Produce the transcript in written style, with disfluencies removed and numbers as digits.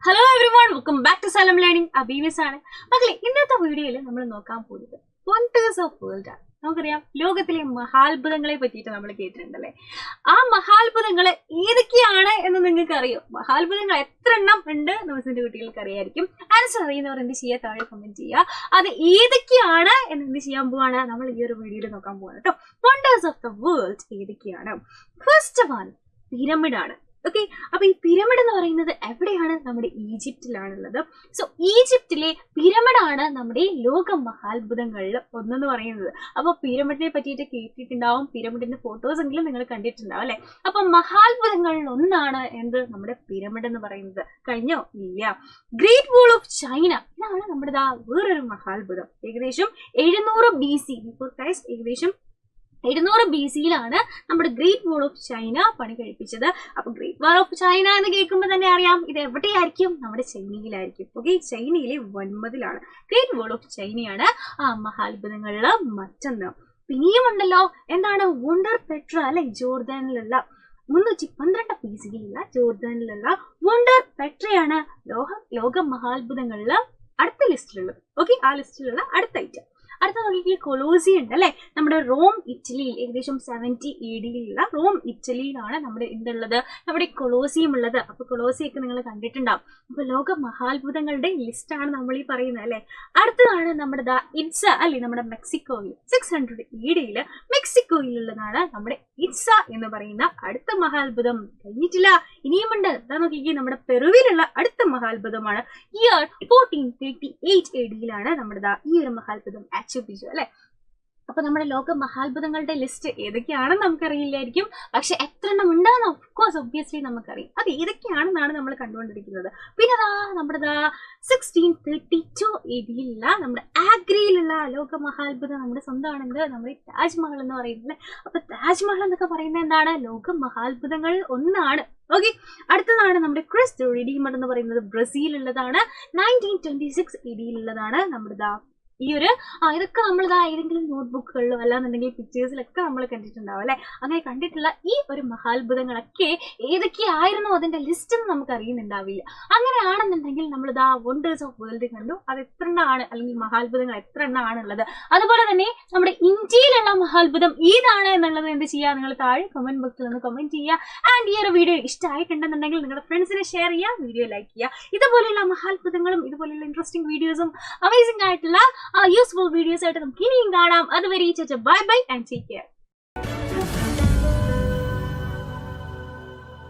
Hello everyone, welcome back to Salam Learning. Abhivis ആണ്. മക്കളെ ഇന്നത്തെ വീഡിയോയിൽ നമ്മൾ നോക്കാൻ പോകുന്നത് വണ്ടേഴ്സ് ഓഫ് വേൾഡ് ആണ്. നമുക്കറിയാം ലോകത്തിലെ മഹാത്ഭുതങ്ങളെ പറ്റിയിട്ട് നമ്മൾ കേട്ടിട്ടുണ്ടല്ലേ. ആ മഹാത്ഭുതങ്ങൾ ഏതൊക്കെയാണ് എന്ന് നിങ്ങൾക്ക് അറിയോ? മഹാത്ഭുതങ്ങൾ എത്ര എണ്ണം ഉണ്ട് നമ്മുടെ കുട്ടികൾക്ക് അറിയായിരിക്കും. ആൻസർ അറിയുന്നവർ എന്ത് ചെയ്യുക, താഴെ കമന്റ് ചെയ്യുക. അത് ഏതൊക്കെയാണ് എന്ന് എന്ത് ചെയ്യാൻ പോവാണ് നമ്മൾ ഈ ഒരു വീഡിയോയിൽ നോക്കാൻ പോവാണ് കേട്ടോ. വണ്ടേഴ്സ് ഓഫ് ദ വേൾഡ് ഏതൊക്കെയാണ്? ഫസ്റ്റ് വൺ പിരമിഡ് ആണ്. ഓക്കെ, അപ്പൊ ഈ പിരമിഡ് എന്ന് പറയുന്നത് എവിടെയാണ്? നമ്മുടെ ഈജിപ്തിലാണുള്ളത്. സോ ഈജിപ്തിലെ പിരമിഡാണ് നമ്മുടെ ലോക മഹാത്ഭുതങ്ങളിൽ ഒന്നെന്ന് പറയുന്നത്. അപ്പൊ പിരമിഡിനെ പറ്റിയിട്ട് കേട്ടിട്ടുണ്ടാവും, പിരമിഡിന്റെ ഫോട്ടോസ് എങ്കിലും നിങ്ങൾ കണ്ടിട്ടുണ്ടാവും അല്ലെ. അപ്പൊ മഹാത്ഭുതങ്ങളിൽ ഒന്നാണ് എന്ത്, നമ്മുടെ പിരമിഡ് എന്ന് പറയുന്നത്. കഴിഞ്ഞോ? ഇല്ല. ഗ്രേറ്റ് വാൾ ഓഫ് ചൈന, ഇതാണ് നമ്മുടെ വേറൊരു മഹാത്ഭുതം. ഏകദേശം 700 BC ബിഫോർ ക്രൈസ്റ്റ്, ഏകദേശം 700 BC-യിലാണ് നമ്മുടെ ഗ്രേറ്റ് വാൾ ഓഫ് ചൈന പണി കഴിപ്പിച്ചത്. അപ്പൊ ഗ്രേറ്റ് വാൾ ഓഫ് ചൈന എന്ന് കേൾക്കുമ്പോൾ തന്നെ അറിയാം ഇത് എവിടെയായിരിക്കും, നമ്മുടെ ചൈനയിലായിരിക്കും. ഓക്കെ, ചൈനയിലെ വൻമതിലാണ്. ഗ്രേറ്റ് വാൾ ഓഫ് ചൈനയാണ് ആ മഹാത്ഭുതങ്ങളിൽ മറ്റൊന്ന്. പിന്നെയും ഉണ്ടല്ലോ, എന്താണ്, വണ്ടർ പെട്ര അല്ലെ, ജോർദാനിലുള്ള 312 BC-യിലുള്ള ജോർദാനിലുള്ള വണ്ടർ പെട്രയാണ് ലോക മഹാത്ഭുതങ്ങളിൽ അടുത്ത ലിസ്റ്റിലുള്ളത്. ഓക്കെ, ആ ലിസ്റ്റിലുള്ള അടുത്ത ഐറ്റം. അടുത്ത നോക്കിയ കൊളോസിയം ഉണ്ട് അല്ലെ, നമ്മുടെ റോം ഇറ്റലിയിൽ ഏകദേശം 70 AD-യിലുള്ള റോം ഇറ്റലിയിലാണ് നമ്മുടെ എന്തുള്ളത്, നമ്മുടെ കൊളോസിയം ഉള്ളത്. അപ്പൊ കൊളോസിയം ഒക്കെ നിങ്ങൾ കണ്ടിട്ടുണ്ടാവും. അപ്പൊ ലോക മഹാത്ഭുതങ്ങളുടെ ലിസ്റ്റാണ് നമ്മൾ ഈ പറയുന്നത് അല്ലെ. അടുത്തതാണ് നമ്മുടെ ഇറ്റ്സ അല്ലെ, നമ്മുടെ മെക്സിക്കോയിൽ 600 AD-യില് മെക്സിക്കോയിലുള്ളതാണ് നമ്മുടെ ഇറ്റ്സ എന്ന് പറയുന്ന അടുത്ത മഹാത്ഭുതം. കഴിഞ്ഞിട്ടില്ല, ഇനിയുമുണ്ട്. നോക്കിക്കേ, നമ്മുടെ പെറുവിലുള്ള അടുത്ത മഹാത്ഭുതമാണ്. ഇയർ 1438 AD-യിലാണ് നമ്മുടെ ഈ ഒരു മഹാത്ഭുതം അല്ലെ. അപ്പൊ നമ്മുടെ ലോക മഹാത്ഭുതങ്ങളുടെ ലിസ്റ്റ് ഏതൊക്കെയാണെന്ന് നമുക്കറിയില്ലായിരിക്കും, പക്ഷെ എത്ര എണ്ണം ഉണ്ടെന്ന് ഓഫ്കോഴ്സ് ഒബ്വിയസ്ലി നമുക്കറിയാം. അത് ഏതൊക്കെയാണെന്നാണ് നമ്മൾ കണ്ടുകൊണ്ടിരിക്കുന്നത്. പിന്നെ നമ്മുടെ 1632 AD-യിലുള്ള നമ്മുടെ ആഗ്രയിലുള്ള ലോക മഹാത്ഭുതം നമ്മുടെ സ്വന്തമാണെന്ത്, നമ്മുടെ താജ്മഹൽ എന്ന് പറയുന്നത്. അപ്പൊ താജ്മഹൽ എന്നൊക്കെ പറയുന്നത് എന്താണ്, ലോക മഹാത്ഭുതങ്ങളിൽ ഒന്നാണ്. ഓക്കെ, അടുത്തതാണ് നമ്മുടെ ക്രിസ്റ്റ് റിഡീമർ എന്ന് പറയുന്നത് ബ്രസീലുള്ളതാണ്. 1926 AD-യിലുള്ളതാണ് നമ്മുടെ ഈ ഒരു ഇതൊക്കെ നമ്മൾ ഏതെങ്കിലും നോട്ട്ബുക്കുകളിലോ അല്ലാന്നുണ്ടെങ്കിൽ പിക്ചേഴ്സിലൊക്കെ നമ്മൾ കണ്ടിട്ടുണ്ടാവും അല്ലെ. അങ്ങനെ കണ്ടിട്ടുള്ള ഈ ഒരു മഹാത്ഭുതങ്ങളൊക്കെ ഏതൊക്കെയായിരുന്നു അതിന്റെ ലിസ്റ്റ് എന്ന് നമുക്ക് അറിയുന്നുണ്ടാവില്ല. അങ്ങനെയാണെന്നുണ്ടെങ്കിൽ നമ്മൾ വണ്ടേഴ്സ് ഓഫ് വേൾഡ് കണ്ടു, അത് എത്ര എണ്ണമാണ്, അല്ലെങ്കിൽ മഹാത്ഭുതങ്ങൾ എത്ര എണ്ണമാണുള്ളത്. അതുപോലെ തന്നെ നമ്മുടെ ഇന്ത്യയിലുള്ള മഹാത്ഭുതം ഏതാണ് എന്നുള്ളത് എന്ത് ചെയ്യുക, നിങ്ങൾ താഴെ കമന്റ് ബോക്സിൽ ഒന്ന് കമന്റ് ചെയ്യുക. ആൻഡ് ഈ ഒരു വീഡിയോ ഇഷ്ടമായിട്ടുണ്ടെന്നുണ്ടെങ്കിൽ നിങ്ങളുടെ ഫ്രണ്ട്സിനെ ഷെയർ ചെയ്യുക, വീഡിയോ ലൈക്ക് ചെയ്യുക. ഇതുപോലെയുള്ള മഹാത്ഭുതങ്ങളും ഇതുപോലെയുള്ള ഇൻട്രസ്റ്റിംഗ് വീഡിയോസും അമേസിംഗ് ആയിട്ടുള്ള യൂസ്ഫുൾ വീഡിയോസ് ആയിട്ട് നമുക്ക് ഇനിയും കാണാം. അതുവരെ bye bye and take care.